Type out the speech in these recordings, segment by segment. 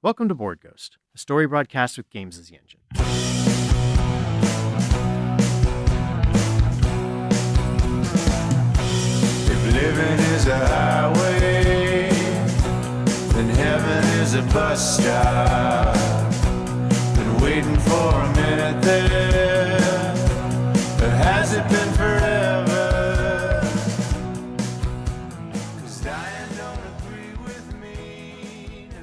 Welcome to Board Ghost, a story broadcast with games as the engine. If living is a highway, then heaven is a bus stop. Been waiting for a minute there, but has it been forever? 'Cause dying don't agree with me, no.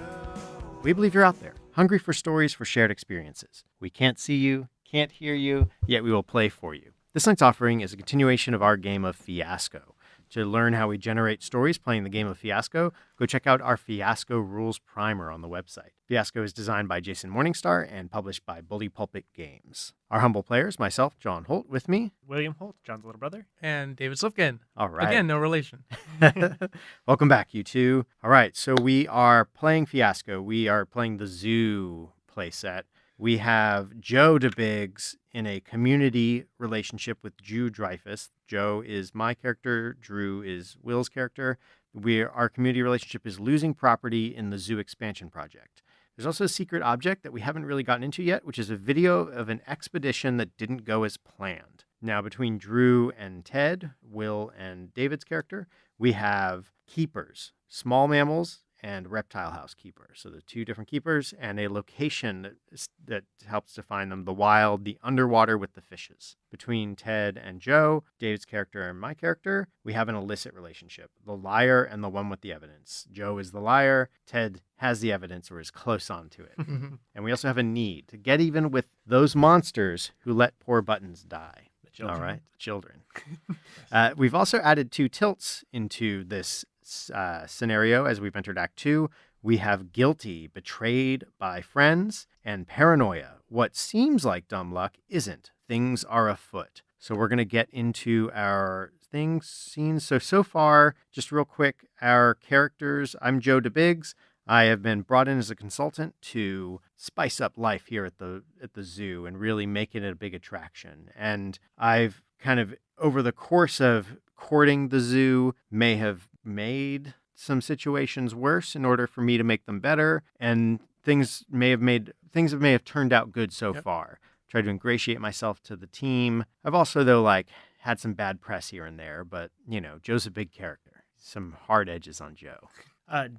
We believe you're out there, hungry for stories for shared experiences. We can't see you, can't hear you, yet we will play for you. This night's offering is a continuation of our game of Fiasco. To learn how we generate stories playing the game of Fiasco, go check out our Fiasco Rules Primer on the website. Fiasco is designed by Jason Morningstar and published by Bully Pulpit Games. Our humble players, myself, John Holt, with me. William Holt, John's little brother. And David Slivken. All right. Again, no relation. Welcome back, you two. All right, so we are playing Fiasco. We are playing the Zoo playset. We have Joe DaBiggs in a community relationship with Drew Dreyfuss. Joe is my character. Drew is Will's character. Our community relationship is losing property in the zoo expansion project. There's also a secret object that we haven't really gotten into yet, which is a video of an expedition that didn't go as planned. Now, between Drew and Ted, Will and David's character, we have keepers, small mammals, and reptile house keeper. So the two different keepers and a location that helps define them, the wild, the underwater with the fishes. Between Ted and Joe, David's character and my character, we have an illicit relationship, the liar and the one with the evidence. Joe is the liar, Ted has the evidence or is close on to it. And we also have a need to get even with those monsters who let poor Buttons die. Children. All right, children. We've also added two tilts into this scenario as we've entered Act 2. We have guilty, betrayed by friends, and paranoia. What seems like dumb luck isn't. Things are afoot. So we're going to get into our scenes. So far, just real quick, our characters. I'm Joe DaBiggs. I have been brought in as a consultant to spice up life here at the zoo and really make it a big attraction. And I've kind of, over the course of courting the zoo, may have made some situations worse in order for me to make them better. And things may have turned out good so far. Tried to ingratiate myself to the team. I've also, though, had some bad press here and there, but, Joe's a big character. Some hard edges on Joe.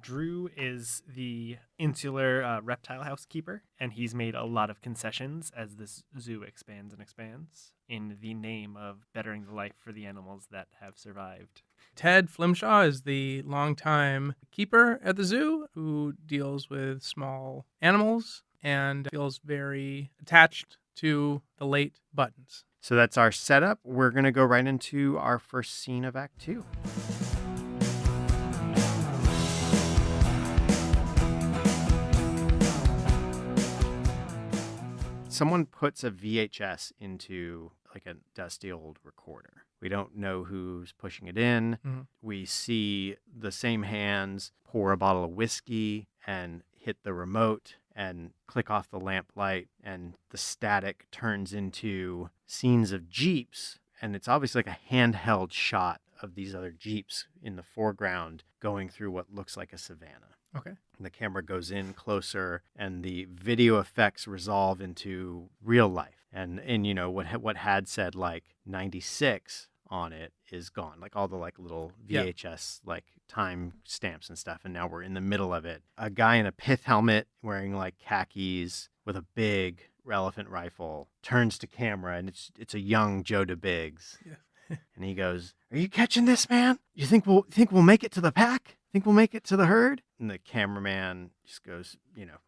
Drew is the insular reptile housekeeper, and he's made a lot of concessions as this zoo expands and expands in the name of bettering the life for the animals that have survived. Ted Flimshaw is the longtime keeper at the zoo who deals with small animals and feels very attached to the late Buttons. So that's our setup. We're going to go right into our first scene of Act 2. Someone puts a VHS into a dusty old recorder. We don't know who's pushing it in. Mm-hmm. We see the same hands pour a bottle of whiskey and hit the remote and click off the lamp light, and the static turns into scenes of Jeeps, and it's obviously like a handheld shot of these other Jeeps in the foreground going through what looks like a savanna. Okay. And the camera goes in closer, and the video effects resolve into real life. And what had said 96 on it is gone. All the little VHS time stamps and stuff. And now we're in the middle of it. A guy in a pith helmet wearing khakis with a big elephant rifle turns to camera, and it's a young Joe DaBiggs. Yeah. And he goes, "Are you catching this, man? You think we'll make it to the pack? Think we'll make it to the herd?" And the cameraman just goes,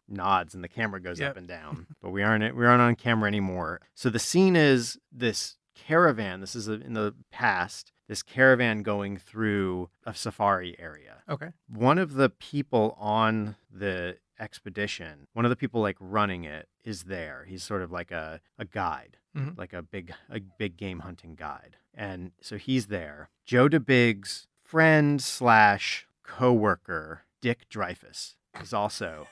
nods, and the camera goes up and down. But we aren't on camera anymore. So the scene is this caravan. This is in the past. This caravan going through a safari area. Okay. One of the people on the expedition, one of the people running it, is there. He's sort of like a guide, mm-hmm. like a big game hunting guide. And so he's there. Joe DaBiggs' friend / co-worker Dick Dreyfuss is also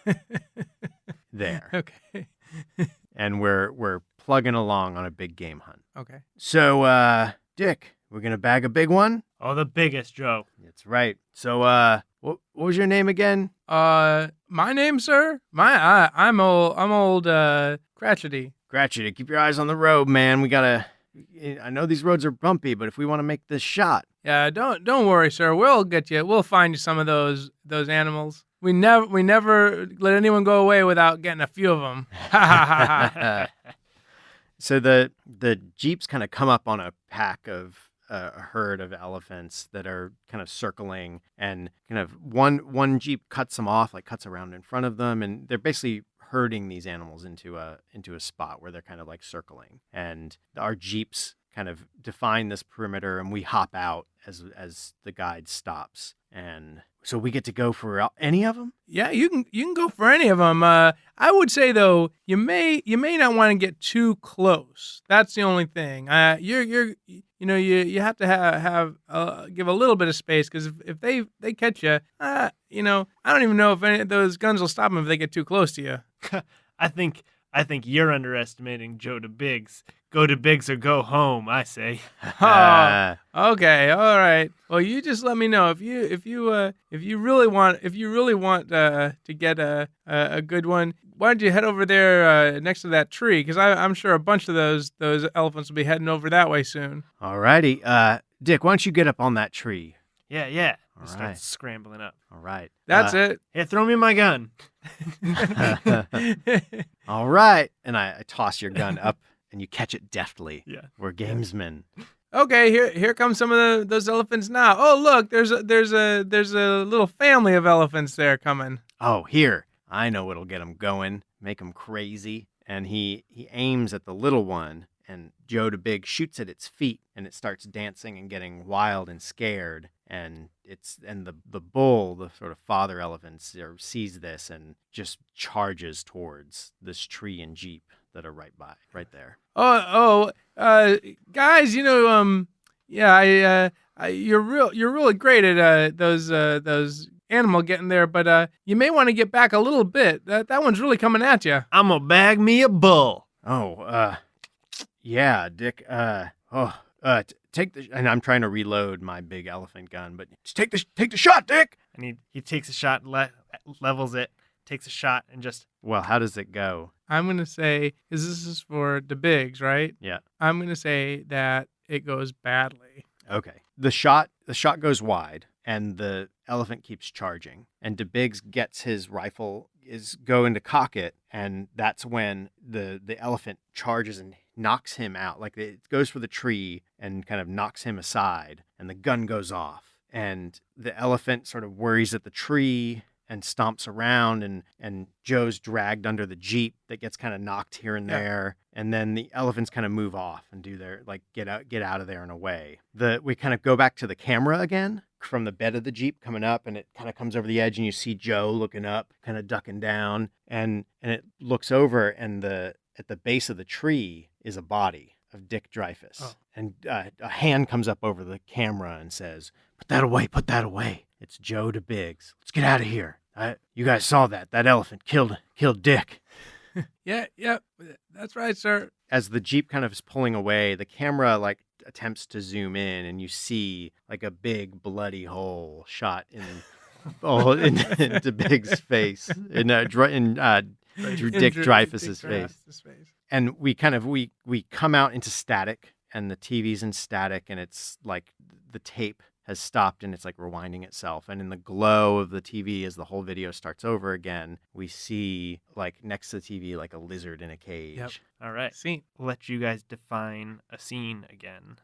there. Okay. And we're plugging along on a big game hunt. Okay. So, Dick, we're gonna bag a big one? Oh, the biggest, Joe. That's right. So, what was your name again? My name, sir? I'm old Cratchity. Cratchity, keep your eyes on the road, man. I know these roads are bumpy, but if we want to make this shot. Yeah, don't worry, sir. We'll find you some of those animals. We never let anyone go away without getting a few of them. Ha ha ha ha. So the jeeps kind of come up on a pack of a herd of elephants that are kind of circling, and kind of one jeep cuts them off, like cuts around in front of them, and they're basically herding these animals into a spot where they're kind of like circling. And our jeeps kind of define this perimeter, and we hop out as the guide stops. And so we get to go for any of them? Yeah, you can go for any of them. I would say though, you may not want to get too close. That's the only thing. You have to have give a little bit of space, because if they catch you, I don't even know if any of those guns will stop them if they get too close to you. I think you're underestimating Joe DaBiggs. Go DaBiggs or go home, I say. Oh, okay, all right. Well, you just let me know if you really want to get a good one. Why don't you head over there next to that tree? Because I'm sure a bunch of those elephants will be heading over that way soon. Alrighty. Dick, why don't you get up on that tree? Yeah. All He right. starts scrambling up. All right. That's it. Hey, throw me my gun. All right. And I toss your gun up, and you catch it deftly. Yeah. We're gamesmen. Okay, here come some of those elephants now. Oh, look, there's a little family of elephants there coming. Oh, here. I know what'll get him going, make him crazy. And he aims at the little one, and Joe DaBiggs shoots at its feet, and it starts dancing and getting wild and scared. And the bull, the sort of father elephant, sees this and just charges towards this tree and jeep that are right there. Guys, you're really great at those animal getting there, but you may want to get back a little bit. That one's really coming at you. I'm gonna bag me a bull. Oh, yeah, Dick. Take the, and I'm trying to reload my big elephant gun, but just take the shot, Dick. And he takes a shot, levels it, takes a shot, and just. Well, how does it go? I'm gonna say, because this is for DaBiggs, right? Yeah. I'm gonna say that it goes badly. Okay. The shot goes wide, and the elephant keeps charging. And DaBiggs gets his rifle, is going to cock it, and that's when the elephant charges and knocks him out. Like, it goes for the tree and kind of knocks him aside, and the gun goes off. And the elephant sort of worries at the tree and stomps around, and Joe's dragged under the jeep that gets kind of knocked here and there. And then the elephants kind of move off and do their, like, get out of there and away. We kind of go back to the camera again from the bed of the jeep coming up, and it kind of comes over the edge, and you see Joe looking up, kind of ducking down, and it looks over, and at the base of the tree is a body of Dick Dreyfuss. Oh. And a hand comes up over the camera and says, put that away. It's Joe DaBiggs. Let's get out of here. You guys saw that elephant killed Dick. Yeah, that's right, sir. As the jeep kind of is pulling away, the camera like attempts to zoom in, and you see like a big bloody hole shot in DaBiggs' face, in Dick Dreyfuss's face. And we come out into static, and the TV's in static, and it's like the tape has stopped, and it's like rewinding itself. And in the glow of the TV, as the whole video starts over again, we see like next to the TV, like a lizard in a cage. Yep. All right. Scene. We'll let you guys define a scene again.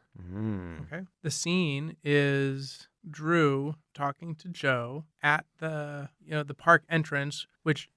Okay. The scene is Drew talking to Joe at the park entrance, which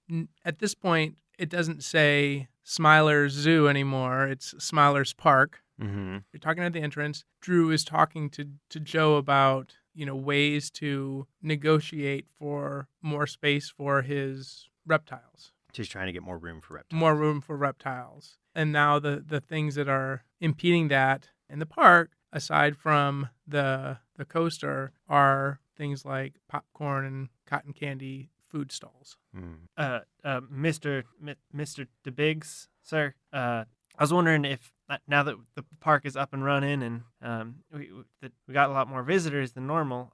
at this point it doesn't say Smiler's Zoo anymore. It's Smiler's Park. Mm-hmm. You're talking at the entrance. Drew is talking to Joe about ways to negotiate for more space for his reptiles. Just trying to get more room for reptiles. More room for reptiles. And now the things that are impeding that in the park, aside from the coaster, are things like popcorn and cotton candy food stalls. Mr. DaBiggs, sir, I was wondering if now that the park is up and running and we got a lot more visitors than normal,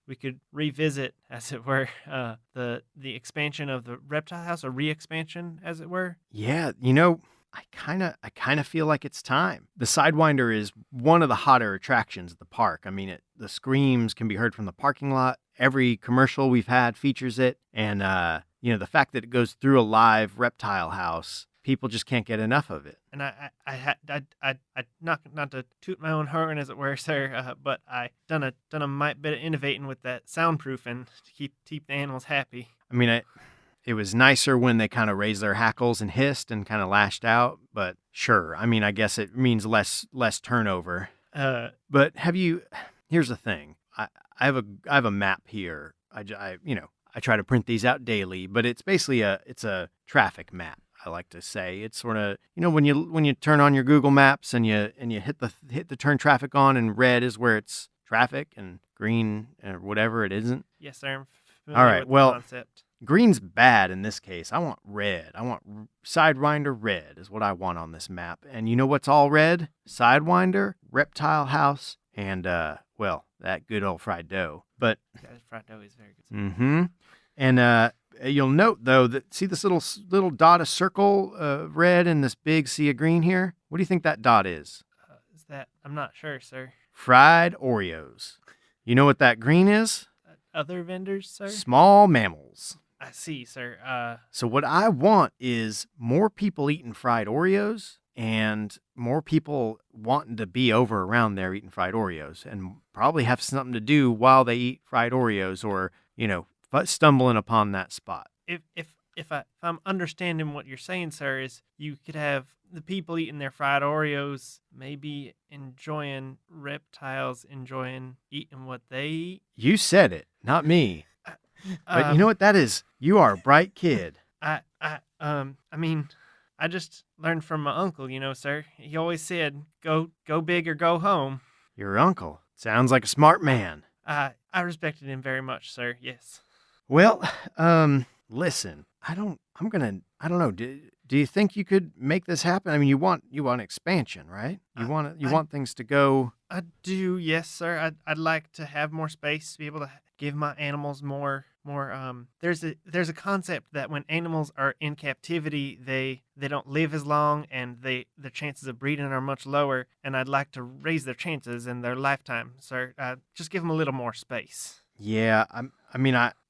we could revisit, as it were, the expansion of the reptile house, or re-expansion, as it were. Yeah, I kind of feel like it's time. The Sidewinder is one of the hotter attractions at the park. I mean, the screams can be heard from the parking lot. Every commercial we've had features it, and the fact that it goes through a live reptile house, people just can't get enough of it. And I not to toot my own horn, as it were, sir, but I done a mite bit of innovating with that soundproofing to keep the animals happy. I mean, it was nicer when they kind of raised their hackles and hissed and kind of lashed out, but sure. I mean, I guess it means less turnover. But here's the thing. I have a map here. I try to print these out daily, but it's basically it's a traffic map. I like to say it's sort of, when you turn on your Google Maps and you hit the turn traffic on, and red is where it's traffic and green or whatever it isn't. Yes, sir. I'm All familiar right. with the Well, concept. green's bad in this case. I want red. I want Sidewinder red is what I want on this map. And you know what's all red? Sidewinder, reptile house, and that good old fried dough. But That fried dough is very good. mm-hmm. And you'll note though that see this little dot of circle red and this big sea of green here? What do you think that dot is? Is that? I'm not sure, sir. Fried Oreos. You know what that green is? Other vendors, sir? Small mammals. I see, sir. So what I want is more people eating fried Oreos and more people wanting to be over around there eating fried Oreos and probably have something to do while they eat fried Oreos, or, stumbling upon that spot. If I'm understanding what you're saying, sir, is you could have the people eating their fried Oreos maybe enjoying reptiles, enjoying eating what they eat. You said it, not me. But you know what that is? You are a bright kid. I mean, I just learned from my uncle, sir. He always said, go big or go home. Your uncle sounds like a smart man. I respected him very much, sir. Yes. Well, listen, I don't know. Do you think you could make this happen? I mean, you want expansion, right? You want things to go. I do, yes, sir. I'd like to have more space to be able to give my animals more. There's a concept that when animals are in captivity, they don't live as long, and their chances of breeding are much lower. And I'd like to raise their chances in their lifetime, sir. Just give them a little more space. Yeah,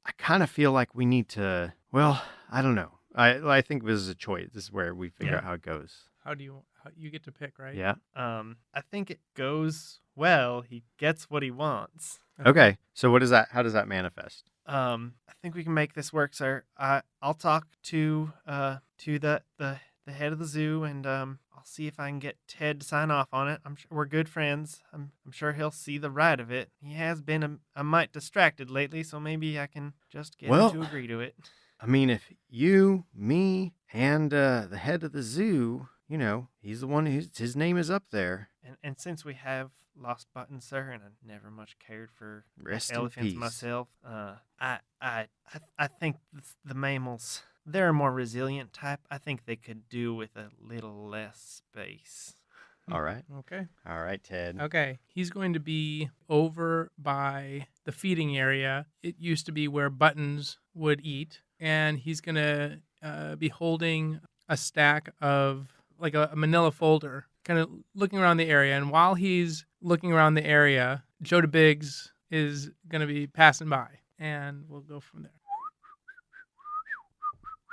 I kind of feel like we need to. Well, I don't know. I think this is a choice. This is where we figure out how it goes. How you get to pick, right? Yeah. I think it goes well. He gets what he wants. Okay. So what is that? How does that manifest? I think we can make this work, sir. I'll talk to the head of the zoo, and I'll see if I can get Ted to sign off on it. I'm sure we're good friends. I'm sure he'll see the right of it. He has been a mite distracted lately, so maybe I can just get him to agree to it. I mean, if you, me, and the head of the zoo, he's the one his name is up there. And since we have lost Buttons, sir, and I never much cared for Rest in elephants peace. myself, I think the mammals, they're a more resilient type. I think they could do with a little less space. All right. Okay. All right, Ted. Okay. He's going to be over by the feeding area. It used to be where Buttons would eat. And he's going to be holding a stack of, like a manila folder, kind of looking around the area. And while he's looking around the area, Joe DaBiggs is going to be passing by. And we'll go from there.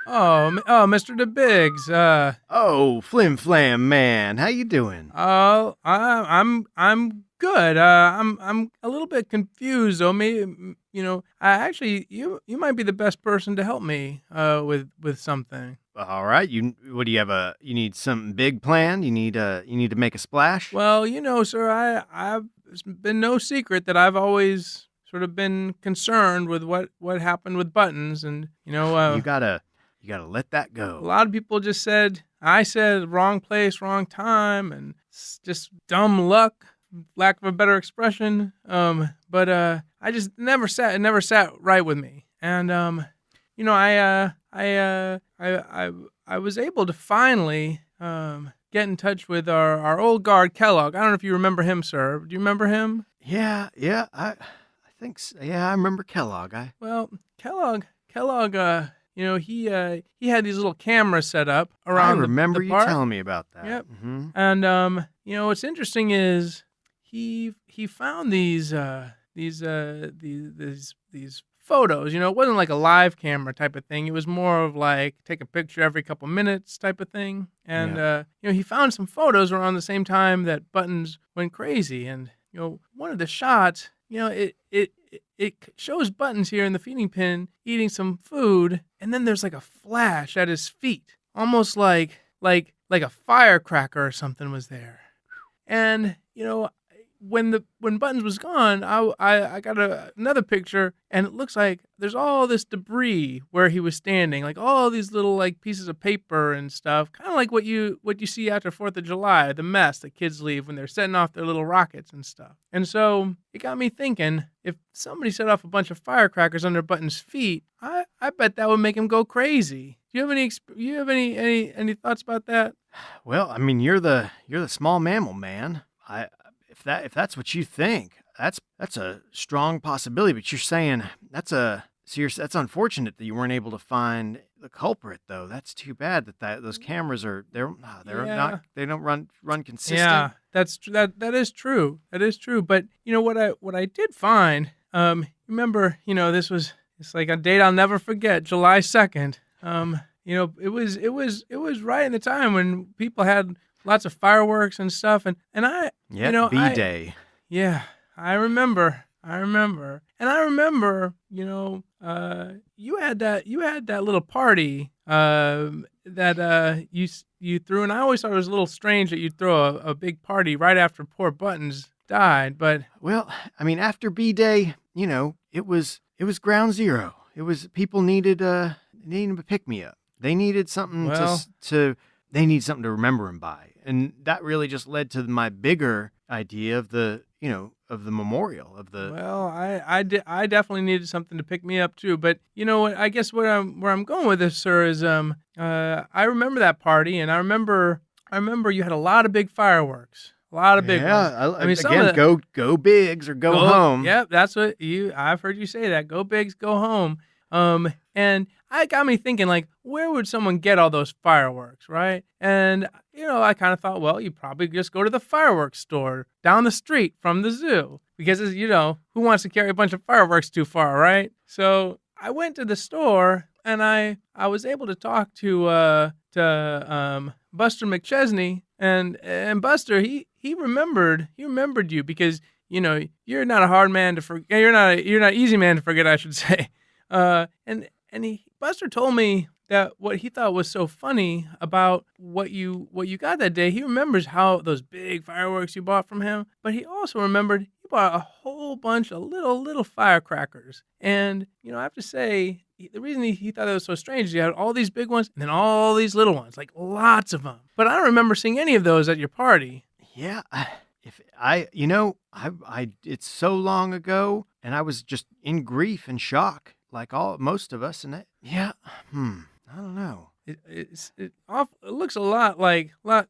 Oh, Mr. DaBiggs. Oh, Flim Flam man, how you doing? Oh, I'm good. I'm a little bit confused though. Maybe actually you might be the best person to help me with something. All right. You need something big planned? You need to make a splash? Well, sir, it's been no secret that I've always sort of been concerned with what happened with Buttons, and you gotta let that go. A lot of people just said I said wrong place, wrong time, and it's just dumb luck, lack of a better expression. But I just it never sat right with me. And I was able to finally get in touch with our old guard Kellogg. I don't know if you remember him, sir. Do you remember him? Yeah. I Yeah, I remember Kellogg. Well, Kellogg, he had these little cameras set up I around remember the you park. telling me about that. Yep. Mm-hmm. And what's interesting is he found these photos. It wasn't like a live camera type of thing. It was more of like take a picture every couple minutes type of thing. And he found some photos around the same time that Buttons went crazy. And one of the shots, it shows Buttons here in the feeding pen eating some food, and then there's like a flash at his feet, almost like a firecracker or something was there. And when Buttons was gone, I got another picture, and it looks like there's all this debris where he was standing, like all these little like pieces of paper and stuff, kind of like what you see after 4th of July, the mess that kids leave when they're setting off their little rockets and stuff. And so it got me thinking, if somebody set off a bunch of firecrackers under Buttons' feet, I bet that would make him go crazy. Do you have any thoughts about that? Well, I mean, you're the small mammal man. If that's what you think, that's a strong possibility. But you're saying that's unfortunate that you weren't able to find the culprit, though. That's too bad that those cameras they don't run consistent. Yeah, that is true. That is true. But what I did find, remember, it's like a date I'll never forget, July 2nd. It was right in the time when people had lots of fireworks and stuff, and I B-Day. Yeah, I remember, and I remember, you had that little party that you threw, and I always thought it was a little strange that you'd throw a big party right after poor Buttons died. But well, I mean, after B-Day, it was ground zero. It was people needed a pick me up. They needed something they need something to remember him by. And that really just led to my bigger idea of the memorial of the. Well, I definitely needed something to pick me up too. But you know what? I guess where I'm going with this, sir, is I remember that party, and I remember you had a lot of big fireworks, a lot of big ones. I mean, again, go Biggs or go home. Yep, that's what I've heard you say that. Go Biggs, go home. And I got me thinking, like, where would someone get all those fireworks, right? And, I kind of thought, well, you probably just go to the fireworks store down the street from the zoo. Because, who wants to carry a bunch of fireworks too far, right? So I went to the store, and I was able to talk to Buster McChesney, and Buster, he remembered you because, you're not a hard man to forget. You're not an easy man to forget, I should say. Buster told me that what he thought was so funny about what you got that day, he remembers how those big fireworks you bought from him, but he also remembered he bought a whole bunch of little firecrackers. And, I have to say, the reason he thought that was so strange is you had all these big ones and then all these little ones, like lots of them. But I don't remember seeing any of those at your party. Yeah, it's so long ago, and I was just in grief and shock, like most of us, and I don't know. It looks a lot like the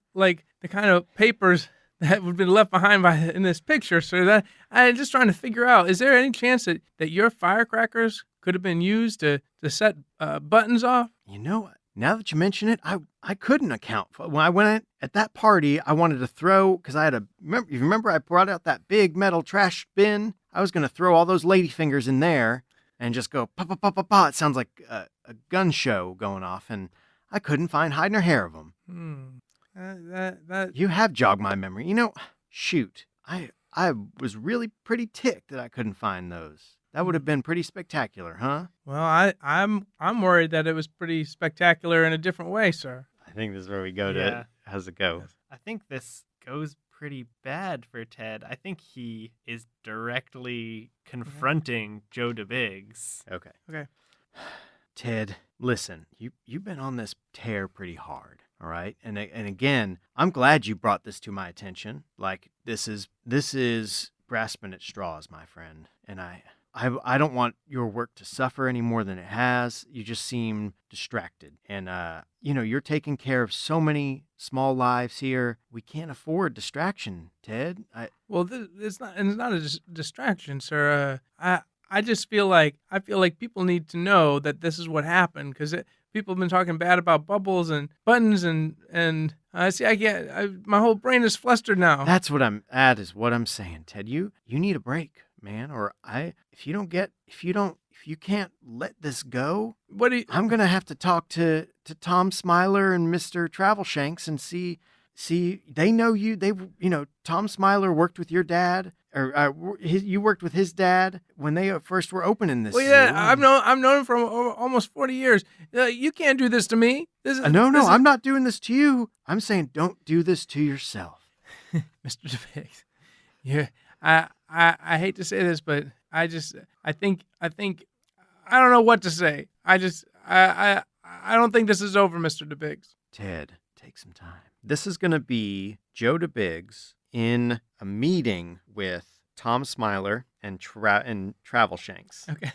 kind of papers that would have been left behind in this picture. So that I'm just trying to figure out: is there any chance that your firecrackers could have been used to set Buttons off? Now that you mention it, I couldn't account for when I went at that party. I wanted to throw because I had remember I brought out that big metal trash bin. I was going to throw all those ladyfingers in there and just go pa pa pa pa pa. It sounds like a gun show going off, and I couldn't find hide nor hair of them. You have jogged my memory. Shoot, I was really pretty ticked that I couldn't find those. That would have been pretty spectacular, huh? Well, I'm worried that it was pretty spectacular in a different way, sir. I think this is where we go to. How's it go? I think this goes pretty bad for Ted. I think he is directly confronting Joe DaBiggs. Okay. Ted, listen, you've been on this tear pretty hard, all right? And again, I'm glad you brought this to my attention. Like this is grasping at straws, my friend. And I don't want your work to suffer any more than it has. You just seem distracted. And, you're taking care of so many small lives here. We can't afford distraction, Ted. Well, it's not a distraction, sir. I just feel like people need to know that this is what happened because people have been talking bad about bubbles and buttons and see, my whole brain is flustered now. That is what I'm saying, Ted. You need a break, man. Or if you can't let this go, I'm gonna have to talk to Tom Smiler and Mr. Travelshanks and see they know you. Tom Smiler worked with your dad, or you worked with his dad when they first were opening this. Well, yeah, zoo. I've known him for almost 40 years. You can't do this to me. No, I'm not doing this to you. I'm saying don't do this to yourself, Mr. DaBiggs. Yeah, I hate to say this, but I think I don't know what to say. I don't think this is over, Mr. DaBiggs. Ted, take some time. This is going to be Joe DaBiggs in a meeting with Tom Smiler and Travelshanks. Okay.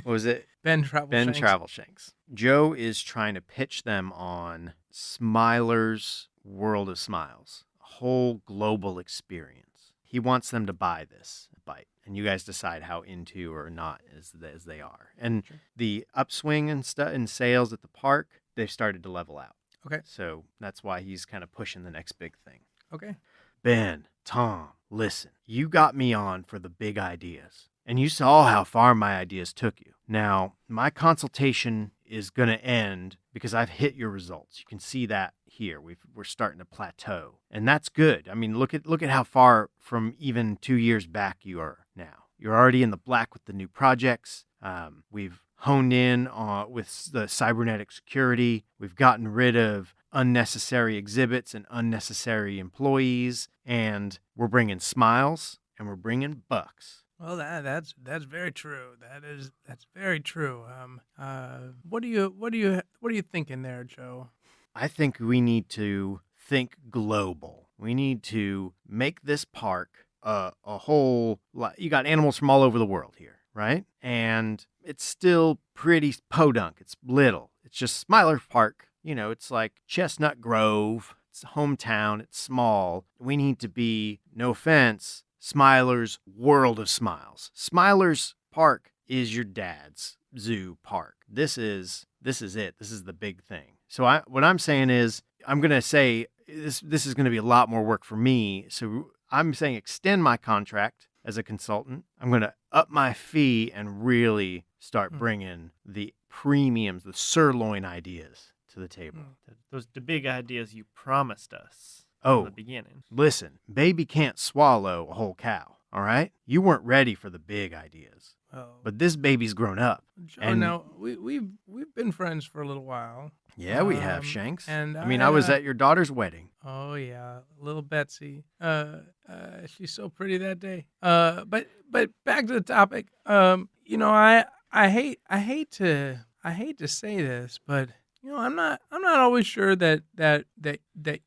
What was it? Ben Travelshanks. Ben Travelshanks. Joe is trying to pitch them on Smiler's World of Smiles, a whole global experience. He wants them to buy this bite, and you guys decide how into or not as they are. And the upswing in sales at the park, they've started to level out. Okay. So that's why he's kind of pushing the next big thing. Okay. Ben, Tom, listen, you got me on for the big ideas, and you saw how far my ideas took you. Now, my consultation is going to end because I've hit your results. You can see that here. We're starting to plateau, and that's good. I mean, look at how far from even 2 years back you are now. You're already in the black with the new projects. We've honed in with the cybernetic security. We've gotten rid of unnecessary exhibits and unnecessary employees, and we're bringing smiles and we're bringing bucks. Well, that's very true. That's very true. What are you thinking there, Joe? I think we need to think global. We need to make this park a whole lot. You got animals from all over the world here, right? And it's still pretty podunk. It's little. It's just Smiler Park. It's like Chestnut Grove. It's hometown. It's small. We need to be, no offense, Smiler's World of Smiles. Smiler's Park is your dad's zoo park. This is it. This is the big thing. So what I'm saying is, I'm going to say this is going to be a lot more work for me. So I'm saying extend my contract as a consultant. I'm going to up my fee and really start bringing the premiums, the sirloin ideas to the table. Those big ideas you promised us Oh, from the beginning. Listen, baby can't swallow a whole cow, all right? You weren't ready for the big ideas. Oh, But this baby's grown up. Joe, and- now we've been friends for a little while. Yeah, we have, Shanks. and I was at your daughter's wedding. Oh yeah, little Betsy. She's so pretty that day. But back to the topic. I hate to say this, but I'm not always sure that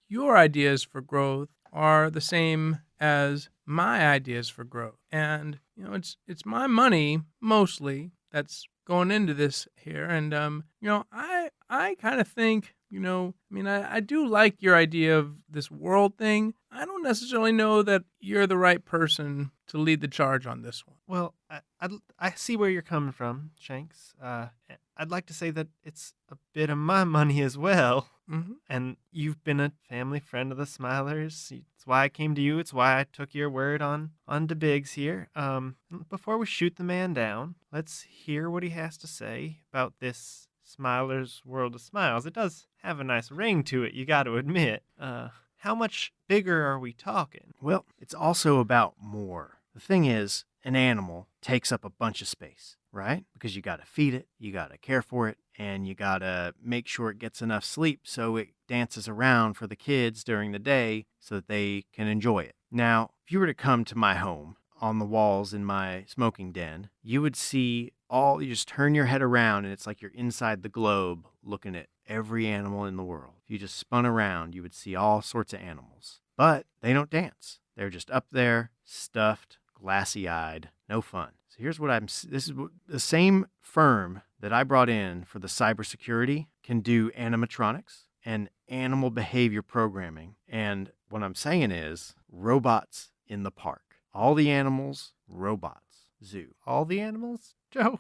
your ideas for growth are the same as my ideas for growth. And it's my money mostly that's going into this here, and I kind of think, I do like your idea of this world thing. I don't necessarily know that you're the right person to lead the charge on this one. Well, I see where you're coming from, Shanks. I'd like to say that it's a bit of my money as well. Mm-hmm. And you've been a family friend of the Smilers. It's why I came to you. It's why I took your word on DaBiggs here. Before we shoot the man down, let's hear what he has to say about this Smiler's World of Smiles. It does have a nice ring to it, you got to admit. How much bigger are we talking? Well, it's also about more. The thing is, an animal takes up a bunch of space, right? Because you got to feed it, you got to care for it, and you got to make sure it gets enough sleep so it dances around for the kids during the day so that they can enjoy it. Now, if you were to come to my home, on the walls in my smoking den, you would see you just turn your head around and it's like you're inside the globe looking at every animal in the world. If you just spun around, you would see all sorts of animals. But they don't dance. They're just up there, stuffed, glassy-eyed, no fun. So here's what this is the same firm that I brought in for the cybersecurity can do animatronics and animal behavior programming. And what I'm saying is robots in the park. All the animals, robots. Zoo. All the animals, Joe?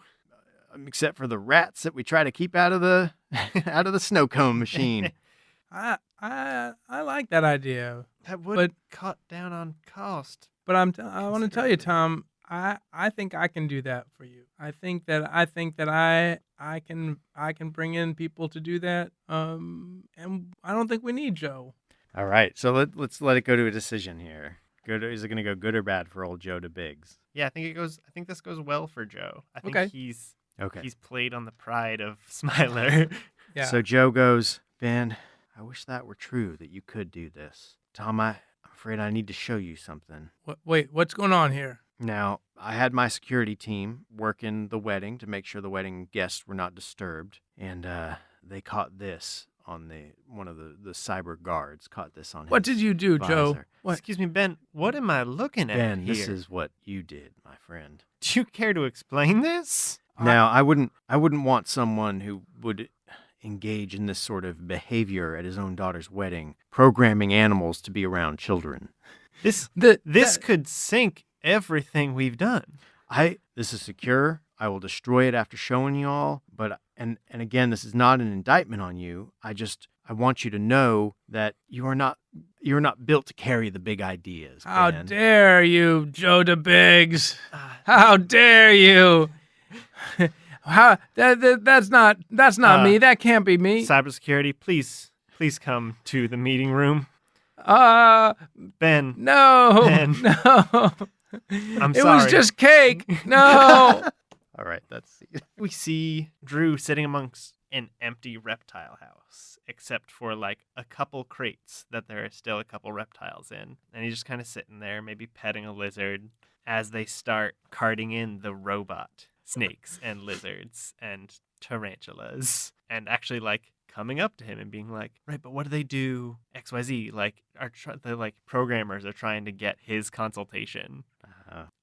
Except for the rats that we try to keep out of the out of the snow cone machine. I like that idea, That would but cut down on cost. but I want to tell you, Tom. I think I can do that for you. I think that I can bring in people to do that. And I don't think we need Joe. All right, so let's let it go to a decision here. Is it going to go good or bad for old Joe DaBiggs? Yeah, I think this goes well for Joe. I think Okay. he's Okay. played on the pride of Smiler. Yeah. So Joe goes, Ben, I wish that were true, that you could do this. Tom, I'm afraid I need to show you something. Wait, what's going on here? Now, I had my security team working the wedding to make sure the wedding guests were not disturbed, and they caught this on one of the cyber guards caught this on What his did you do, Joe? visor. What? Excuse me, Ben. What am I looking at Ben, here? this is what you did, my friend. Do you care to explain this? Now, I wouldn't want someone who would engage in this sort of behavior at his own daughter's wedding, programming animals to be around children. This That- could sink everything we've done. This is secure. I will destroy it after showing you all. But and again, this is not an indictment on you. I want you to know that you're not built to carry the big ideas. How Ben. dare you, Joe DaBiggs? Ah. How dare you? That's not me. That can't be me. Cybersecurity, please come to the meeting room. Ben, No, Ben. no. I'm It sorry. was just cake. No. All right, that's We see Drew sitting amongst an empty reptile house, except for like a couple crates that there are still a couple reptiles in. And he's just kind of sitting there, maybe petting a lizard as they start carting in the robot snakes and lizards and tarantulas. And actually like coming up to him and being like, right, but what do they do? XYZ. Like the like programmers are trying to get his consultation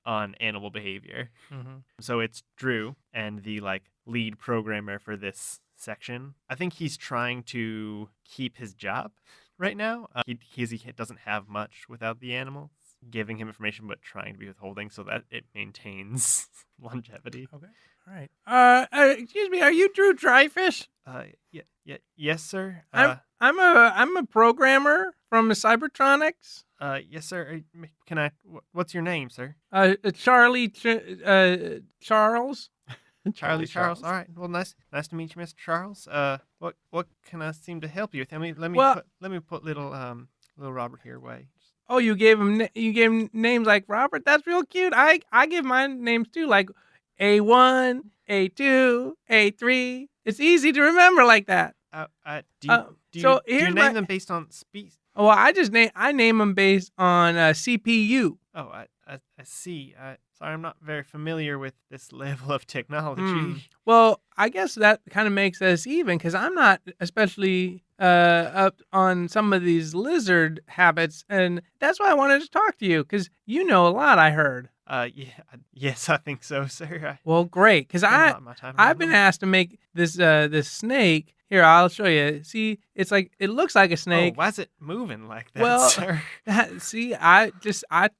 on animal behavior. Mhm. So it's Drew and the like lead programmer for this section. I think he's trying to keep his job right now. He doesn't have much without the animals giving him information, but trying to be withholding so that it maintains longevity. Okay. All right. Excuse me. Are you Drew Dreyfuss? Yes, sir. I'm a programmer from Cybertronics. Yes, sir. Can I? What's your name, sir? Charlie Charles. Charlie Charles. All right. Well, nice to meet you, Mr. Charles. What can I seem to help you with? Let me put little Robert here away. Oh, you gave him names like Robert. That's real cute. I give mine names too, like A1, A2, A3. It's easy to remember like that. Do you name them based on species? Oh, well, I name them based on CPU. Oh, I see. Sorry, I'm not very familiar with this level of technology. Well, I guess that kind of makes us even because I'm not especially up on some of these lizard habits, and that's why I wanted to talk to you because you know a lot. I heard. Yes, I think so, sir. Well, great, because I've been asked to make this snake. Here, I'll show you. See, it looks like a snake. Oh, why is it moving like that, Well, sir? See, I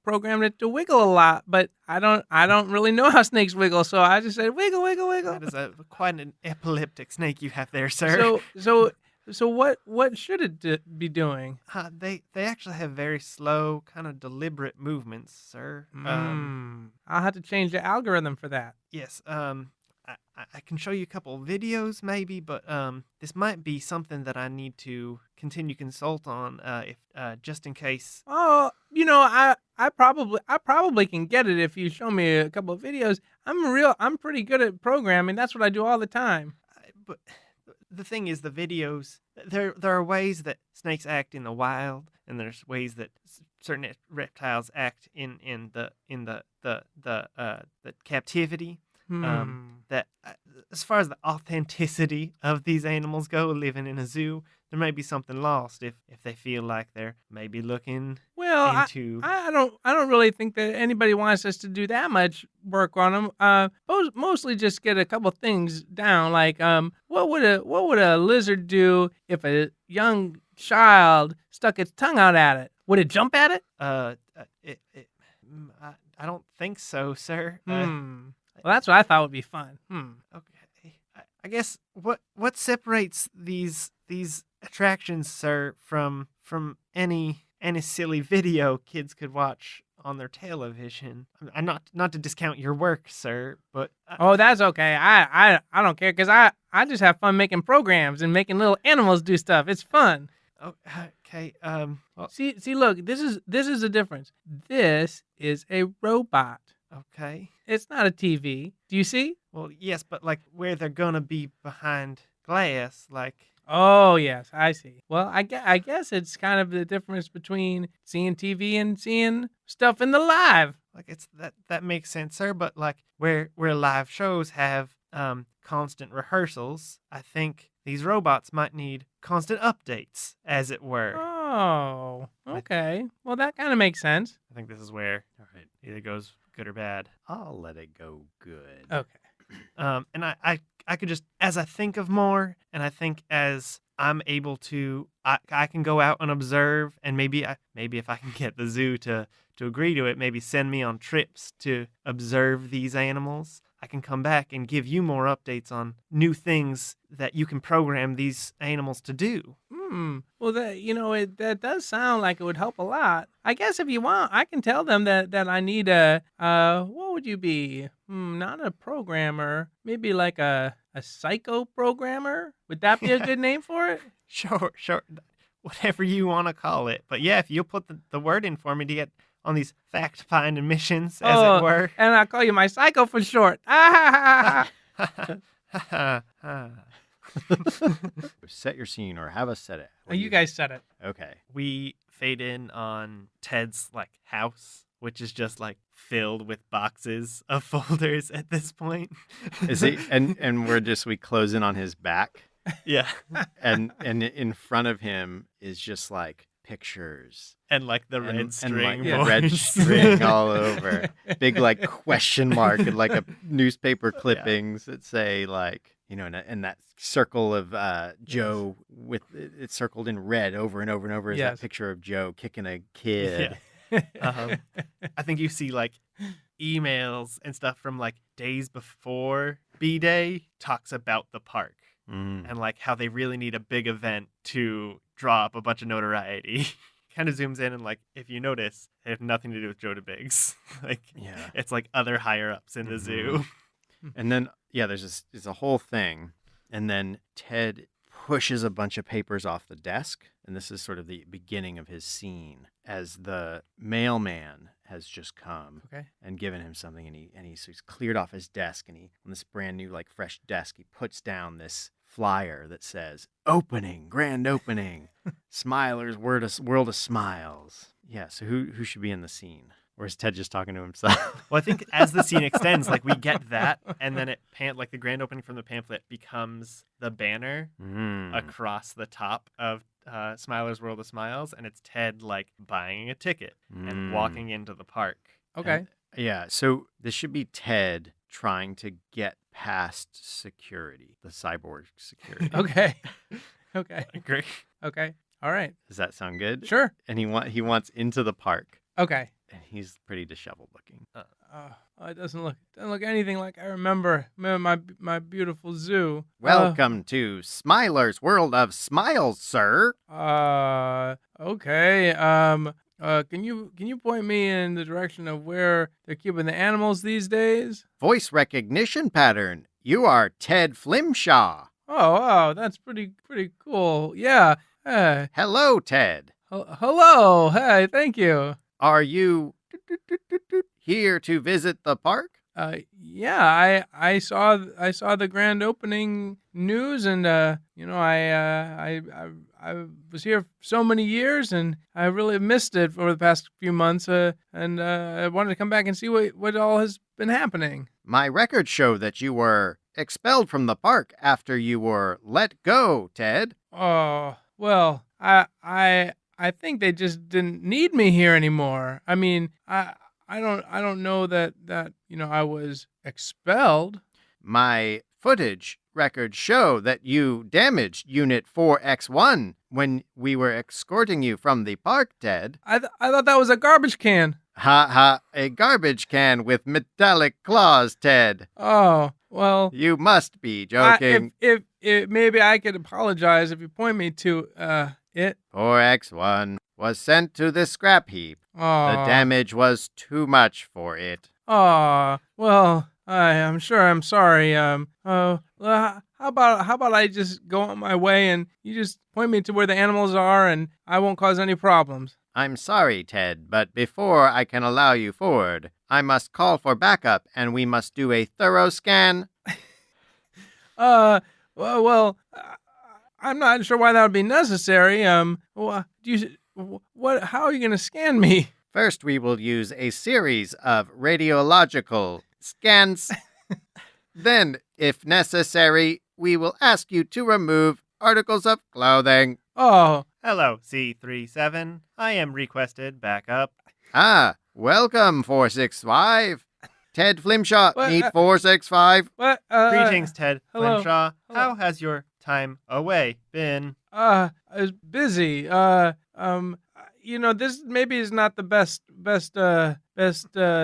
programmed it to wiggle a lot, but I don't really know how snakes wiggle, so I just said wiggle, wiggle, wiggle. That is quite an epileptic snake you have there, sir. So what should it be doing? They actually have very slow, kind of deliberate movements, sir. I'll have to change the algorithm for that. Yes. I can show you a couple videos maybe, but this might be something that I need to continue consult on if just in case. Oh, I probably can get it if you show me a couple of videos. I'm pretty good at programming. That's what I do all the time. But the thing is, the videos there are ways that snakes act in the wild, and there's ways that certain reptiles act in the captivity. That as far as the authenticity of these animals go, living in a zoo, there may be something lost if they feel like they're maybe looking Well, into. I don't really think that anybody wants us to do that much work on them. Mostly just get a couple things down. Like, what would a lizard do if a young child stuck its tongue out at it? Would it jump at it? I don't think so, sir. Well, that's what I thought would be fun. Okay. I guess what separates these attractions, sir, from any silly video kids could watch on their television? I'm not to discount your work, sir, but Oh, that's okay. I don't care because I just have fun making programs and making little animals do stuff. It's fun. okay. Well, See, look, this is the difference. This is a robot. okay. It's not a TV. Do you see? Well, yes, but like where they're gonna be behind glass, like. Oh, yes, I see. Well, I guess it's kind of the difference between seeing TV and seeing stuff in the live. Like it's that makes sense, sir. But like where live shows have constant rehearsals, I think these robots might need constant updates, as it were. Oh, okay. Well, that kind of makes sense. I think this is where All right. either goes good or bad. I'll let it go good. Okay. And I could just, as I think of more, and I think as I'm able to, I can go out and observe, and maybe if I can get the zoo to agree to it, maybe send me on trips to observe these animals. I can come back and give you more updates on new things that you can program these animals to do. Well, that does sound like it would help a lot. I guess if you want, I can tell them that I need what would you be? Not a programmer, maybe like a psycho programmer. Would that be a good name for it? Sure. Whatever you want to call it. But yeah, if you'll put the word in for me to get on these fact-finding missions, as it were. And I'll call you my psycho for short. Set your scene or have us set it. What do You guys said it. Okay. We fade in on Ted's like house, which is just like filled with boxes of folders at this point. Is he and we close in on his back Yeah. and in front of him is just like pictures And like the and, red string. and like red boards. string all over. Big like question mark and like a newspaper clippings that say like, and that circle of Joe with it's circled in red over and over and over is that picture of Joe kicking a kid. Yeah. I think you see like emails and stuff from like days before B-Day talks about the park and like how they really need a big event to draw up a bunch of notoriety. Kind of zooms in and like if you notice, it has nothing to do with Joe DaBiggs. Like it's like other higher ups in the zoo. And then there's a whole thing, and then Ted pushes a bunch of papers off the desk, and this is sort of the beginning of his scene as the mailman has just come and given him something, and he's cleared off his desk, and on this brand new like fresh desk he puts down this flyer that says grand opening, Smiler's World of Smiles. Yeah, so who should be in the scene? Or is Ted just talking to himself? Well, I think as the scene extends, like we get that, and then like the grand opening from the pamphlet becomes the banner across the top of Smiler's World of Smiles, and it's Ted like buying a ticket and walking into the park. Okay. And, so this should be Ted trying to get past security, the cyborg security. Okay. Great. Okay. All right. Does that sound good? Sure. And he wants into the park. Okay. And he's pretty disheveled looking. It doesn't look anything like I remember my beautiful zoo. Welcome to Smiler's World of Smiles, sir. Okay. Can you point me in the direction of where they're keeping the animals these days? Voice recognition pattern. You are Ted Flimshaw. Oh, that's pretty cool. Yeah. Hello, Ted. Hello. Hey, thank you. Are you here to visit the park? Yeah, I saw the grand opening news, and I was here so many years, and I really missed it for the past few months, and I wanted to come back and see what all has been happening. My records show that you were expelled from the park after you were let go, Ted. Oh, well, I think they just didn't need me here anymore. I mean, I don't know that I was expelled. My footage records show that you damaged Unit 4X1 when we were escorting you from the park, Ted. I thought that was a garbage can. Ha ha, a garbage can with metallic claws, Ted. Oh, well, You must be joking. if maybe I could apologize if you point me to it. 4X1 was sent to the scrap heap. Oh, The damage was too much for it. Oh, well, I'm sure I'm sorry. Well, how about I just go on my way and you just point me to where the animals are and I won't cause any problems. I'm sorry, Ted, but before I can allow you forward, I must call for backup and we must do a thorough scan. Well, I'm not sure why that would be necessary. How are you going to scan me? First, we will use a series of radiological scans. Then, if necessary, we will ask you to remove articles of clothing. Oh, Hello, C37. I am requested back up. Ah, welcome, 465. Ted Flimshaw, What, meet 465. what? Greetings, Ted hello, Flimshaw. hello. How has your time away been? I was busy. This maybe is not the best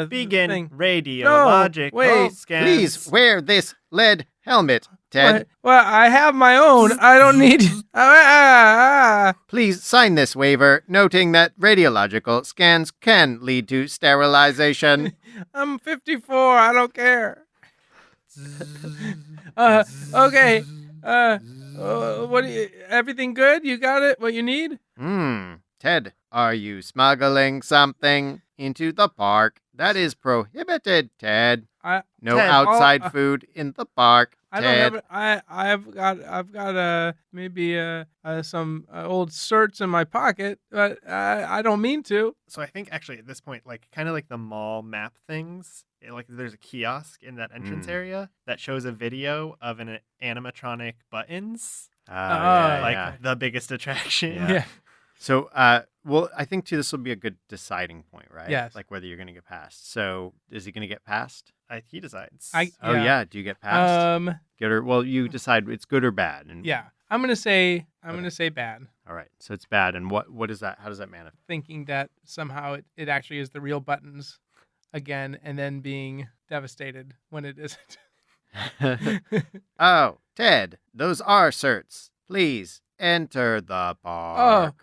Begin thing. radiological wait, scans. Please wear this lead helmet, Ted. Well, I have my own. I don't need. Please sign this waiver, noting that radiological scans can lead to sterilization. I'm 54. I don't care. Okay. Everything good? You got it? What you need? Ted, are you smuggling something into the park? That is prohibited, Ted. No Ted, outside food in the park, I Ted. don't have. I've got maybe some old certs in my pocket, but I don't mean to. So I think actually at this point, like kind of like the mall map things, like there's a kiosk in that entrance area that shows a video of an animatronic buttons, like the biggest attraction. Yeah. So, well, I think too this will be a good deciding point, right? Yes. Like whether you're going to get past. So, is he going to get past? He decides. Oh yeah, do you get past? Good or well, you decide it's good or bad. And Yeah. I'm gonna say Okay. bad. All right, so it's bad. And what is that? How does that manifest? Thinking that somehow it actually is the real buttons again, and then being devastated when it isn't. Oh, Ted, those are certs. Please enter the park.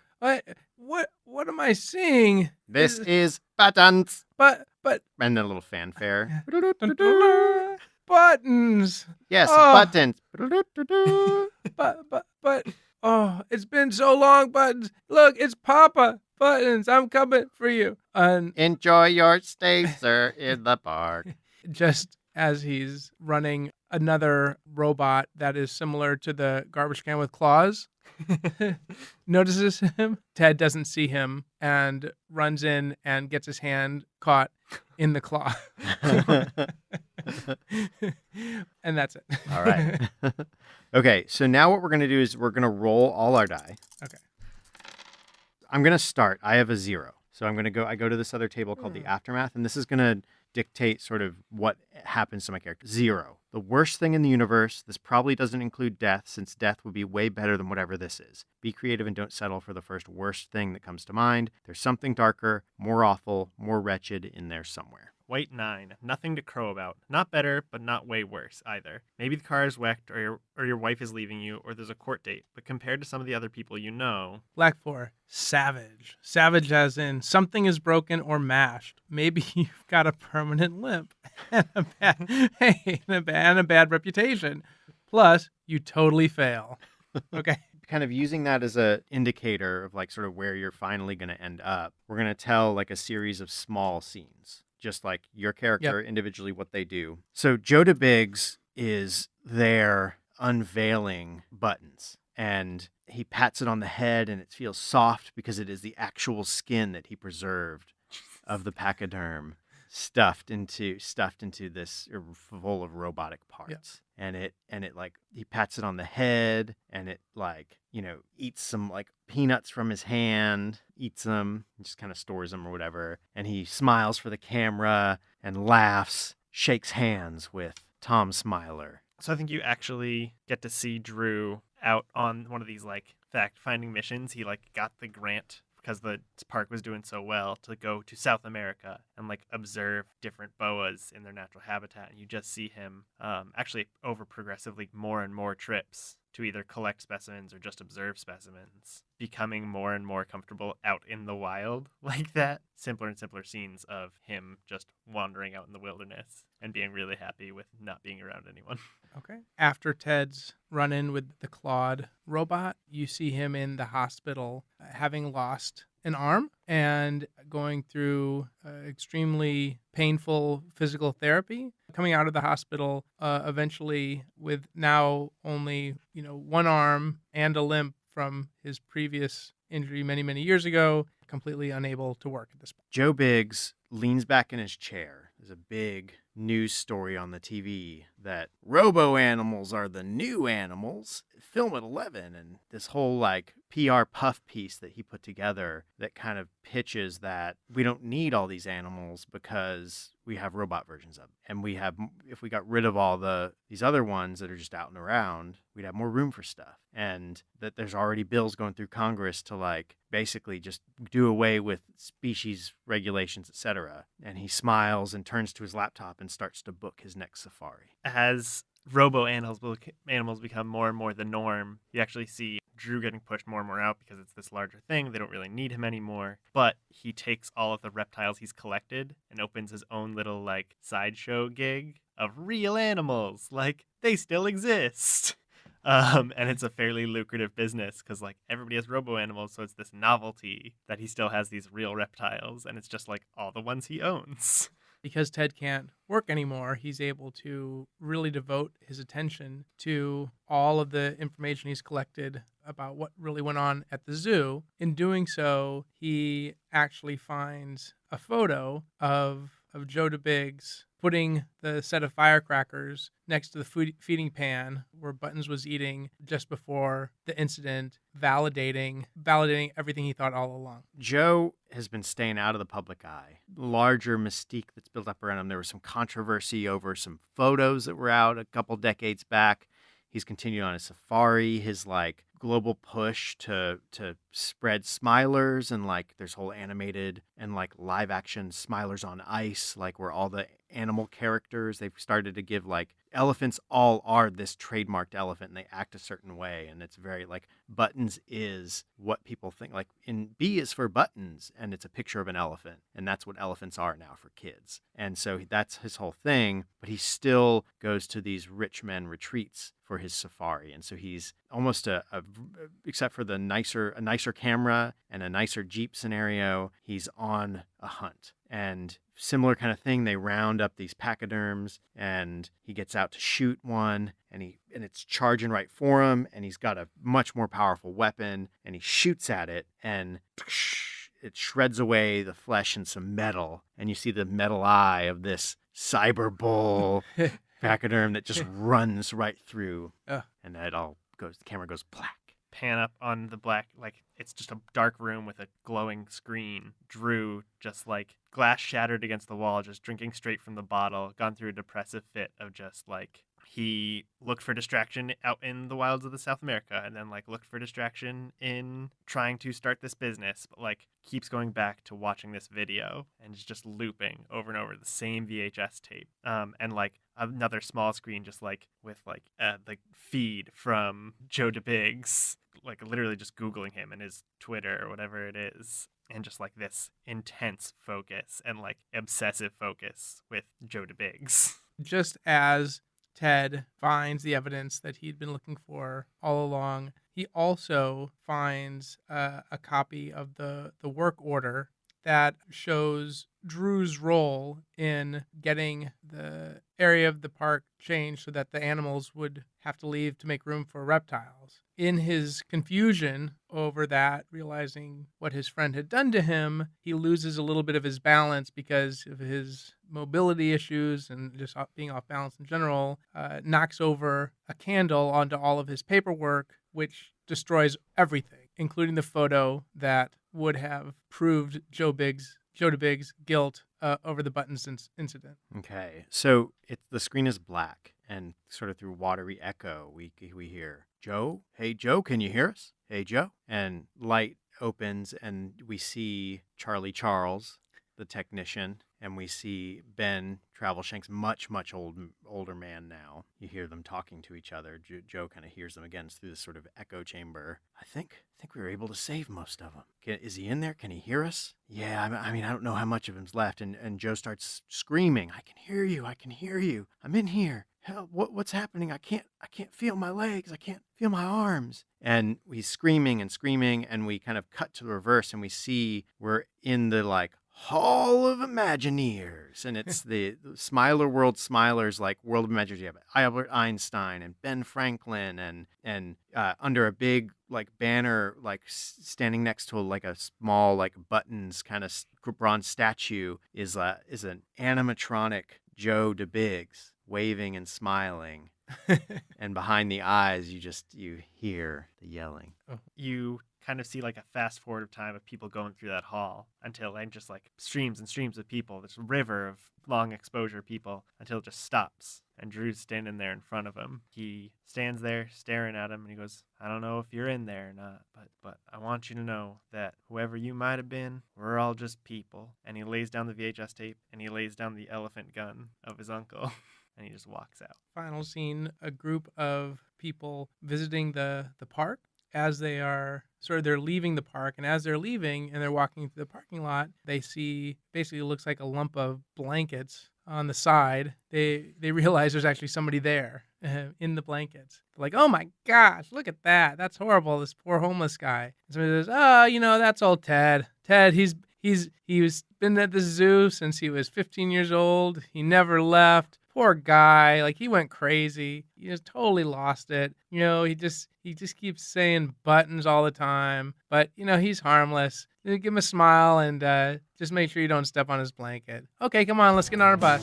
What am I seeing? This is buttons. But And then a little fanfare. buttons. Yes, Oh. buttons. But oh, it's been so long, buttons. Look, it's Papa Buttons. I'm coming for you. And Enjoy your stay, sir, in the park. just as he's running, another robot that is similar to the garbage can with claws notices him. Ted doesn't see him and runs in and gets his hand caught in the claw. And that's it. All right. Okay, so now what we're going to do is we're going to roll all our die. Okay. I'm going to start. I have a 0. So I go to this other table called the aftermath, and this is going to dictate sort of what happens to my character. 0. The worst thing in the universe. This probably doesn't include death, since death would be way better than whatever this is. Be creative and don't settle for the first worst thing that comes to mind. There's something darker, more awful, more wretched in there somewhere. White 9. Nothing to crow about. Not better, but not way worse either. Maybe the car is wrecked, or your wife is leaving you, or there's a court date. But compared to some of the other people you know, Black 4, savage. Savage as in something is broken or mashed. Maybe you've got a permanent limp and a bad reputation. Plus, you totally fail. Okay. Kind of using that as a indicator of like sort of where you're finally going to end up. We're going to tell like a series of small scenes, just like your character individually, what they do. So Joe DaBiggs is there unveiling buttons, and he pats it on the head and it feels soft because it is the actual skin that he preserved of the pachyderm. stuffed into this full of robotic parts. And it like he pats it on the head and it like, eats some like peanuts from his hand, eats them, just kind of stores them or whatever. And he smiles for the camera and laughs, shakes hands with Tom Smiler. So I think you actually get to see Drew out on one of these like fact-finding missions. He like got the grant because the park was doing so well to go to South America and like observe different boas in their natural habitat. And you just see him actually over progressively more and more trips to either collect specimens or just observe specimens, becoming more and more comfortable out in the wild like that. Simpler and simpler scenes of him just wandering out in the wilderness and being really happy with not being around anyone. Okay. After Ted's run-in with the clawed robot, you see him in the hospital having lost an arm and going through extremely painful physical therapy. Coming out of the hospital eventually with now only, one arm and a limp from his previous injury many, many years ago, completely unable to work at this point. Joe Biggs leans back in his chair. There's a big news story on the TV that robo-animals are the new animals. Film at 11. And this whole like PR puff piece that he put together that kind of pitches that we don't need all these animals because we have robot versions of them. And if we got rid of all these other ones that are just out and around, we'd have more room for stuff. And that there's already bills going through Congress to like basically just do away with species regulations, etc. And he smiles and turns to his laptop and starts to book his next safari. As robo-animals become more and more the norm, you actually see Drew getting pushed more and more out because it's this larger thing. They don't really need him anymore. But he takes all of the reptiles he's collected and opens his own little like sideshow gig of real animals. Like, they still exist. And it's a fairly lucrative business because like everybody has robo-animals, so it's this novelty that he still has these real reptiles, and it's just like all the ones he owns. Because Ted can't work anymore, he's able to really devote his attention to all of the information he's collected about what really went on at the zoo. In doing so, he actually finds a photo of Joe DaBiggs putting the set of firecrackers next to the feeding pan where Buttons was eating just before the incident, validating everything he thought all along. Joe has been staying out of the public eye. Larger mystique that's built up around him. There was some controversy over some photos that were out a couple decades back. He's continued on his safari, his like global push to spread smilers, and like there's whole animated and like live action smilers on ice, like where all the animal characters, they've started to give like elephants all are this trademarked elephant and they act a certain way, and it's very like Buttons is what people think, like in B is for Buttons and it's a picture of an elephant, and that's what elephants are now for kids. And so that's his whole thing, but he still goes to these rich men retreats for his safari. And so he's almost except for a nicer camera and a nicer Jeep scenario, he's on a hunt. And similar kind of thing, they round up these pachyderms and he gets out to shoot one, and it's charging right for him, and he's got a much more powerful weapon, and he shoots at it and it shreds away the flesh and some metal, and you see the metal eye of this cyber bull pachyderm that just runs right through, and that all goes, the camera goes black. Pan up on the black, like it's just a dark room with a glowing screen. Drew just like glass shattered against the wall, just drinking straight from the bottle, gone through a depressive fit of just like, he looked for distraction out in the wilds of the South America, and then like looked for distraction in trying to start this business, but like keeps going back to watching this video and is just looping over and over the same VHS tape. And like another small screen just like with like the feed from Joe DaBiggs, like literally just Googling him and his Twitter or whatever it is. And just like this intense focus and like obsessive focus with Joe DaBiggs. Just as Ted finds the evidence that he'd been looking for all along, he also finds a copy of the work order that shows Drew's role in getting the area of the park changed so that the animals would have to leave to make room for reptiles. in his confusion over that, realizing what his friend had done to him, he loses a little bit of his balance because of his mobility issues and just being off balance in general, knocks over a candle onto all of his paperwork, which destroys everything, including the photo that would have proved Joe DaBiggs' guilt over the buttons incident. Okay, so the screen is black, and sort of through watery echo, we hear, Joe? Hey, Joe, can you hear us? Hey, Joe? And light opens, and we see Charlie Charles, the technician, and we see Ben Travelshank's much older man now. You hear them talking to each other. Joe kind of hears them again through this sort of echo chamber. I think we were able to save most of them. Is he in there? Can he hear us? Yeah, I mean, I don't know how much of him's left. And Joe starts screaming, I can hear you. I'm in here. Hell, what's happening? I can't feel my legs. I can't feel my arms. And he's screaming, and we kind of cut to the reverse, and we see we're in the Hall of Imagineers, and it's the Smiler World Smilers, World of Imagineers. You have Albert Einstein and Ben Franklin, and under a big banner, standing next to a small buttons kind of bronze statue is an animatronic Joe DaBiggs waving and smiling. And behind the eyes, you hear the yelling. You kind of see a fast forward of time of people going through that hall until just streams and streams of people, this river of long exposure people, until it just stops. And Drew's standing there in front of him. He stands there staring at him, and he goes, I don't know if you're in there or not, but I want you to know that whoever you might have been, we're all just people. And he lays down the VHS tape, and he lays down the elephant gun of his uncle, and he just walks out. Final scene, a group of people visiting the park. As they're leaving the park, and as they're leaving and they're walking through the parking lot, they see basically looks like a lump of blankets on the side. They realize there's actually somebody there in the blankets. They're like, oh my gosh, look at that. That's horrible. This poor homeless guy. And somebody says, oh, that's old Ted. Ted, he's been at the zoo since he was 15 years old. He never left. Poor guy, he went crazy. He just totally lost it. He just keeps saying buttons all the time. But he's harmless. Give him a smile and just make sure you don't step on his blanket. Okay, come on, let's get on our bus.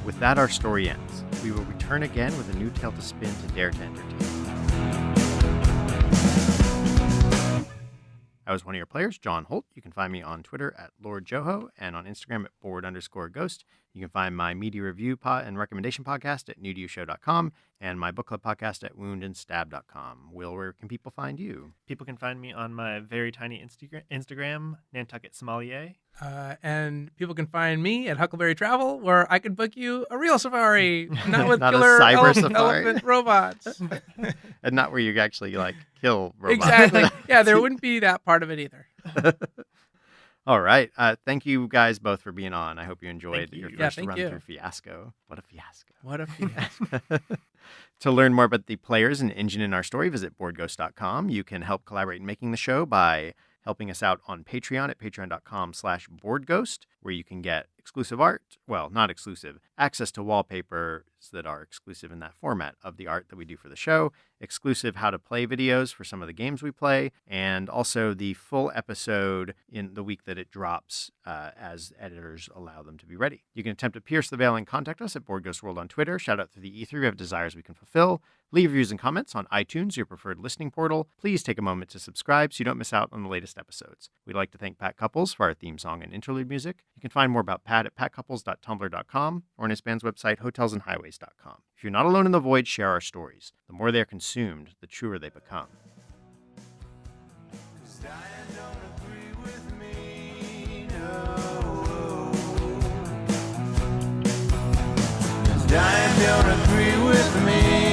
With that, our story ends. We will return again with a new tale to spin to dare to entertain. I was one of your players, John Holt. You can find me on Twitter at Lord Joho and on Instagram at @board_ghost. You can find my media review and recommendation podcast at newtoyoushow.com and my book club podcast at woundandstab.com. Will, where can people find you? People can find me on my very tiny Instagram, Nantucket Sommelier. And people can find me at Huckleberry Travel, where I could book you a real safari, not with Not a killer cyber safari. elephant robots. And not where you actually kill robots. Exactly. Yeah, there wouldn't be that part of it either. All right. Thank you guys both for being on. I hope you enjoyed Thank you. your Yeah, first thank run you. through Fiasco. What a fiasco. What a fiasco. To learn more about the players and engine in our story, visit boardghost.com. You can help collaborate in making the show by helping us out on Patreon at patreon.com/boardghost, where you can get exclusive art. Well, not exclusive. Access to wallpapers that are exclusive in that format of the art that we do for the show, exclusive how to play videos for some of the games we play, and also the full episode in the week that it drops as editors allow them to be ready. You can attempt to pierce the veil and contact us at BoardGhostWorld on Twitter. Shout out through the E3. We have desires we can fulfill. Leave reviews and comments on iTunes, your preferred listening portal. Please take a moment to subscribe so you don't miss out on the latest episodes. We'd like to thank Pat Couples for our theme song and interlude music. You can find more about Pat at patcouples.tumblr.com or on his band's website, hotelsandhighways.com. If you're not alone in the void, share our stories. The more they are consumed, the truer they become. 'Cause Diane don't agree with me, no. 'Cause Diane don't agree with me.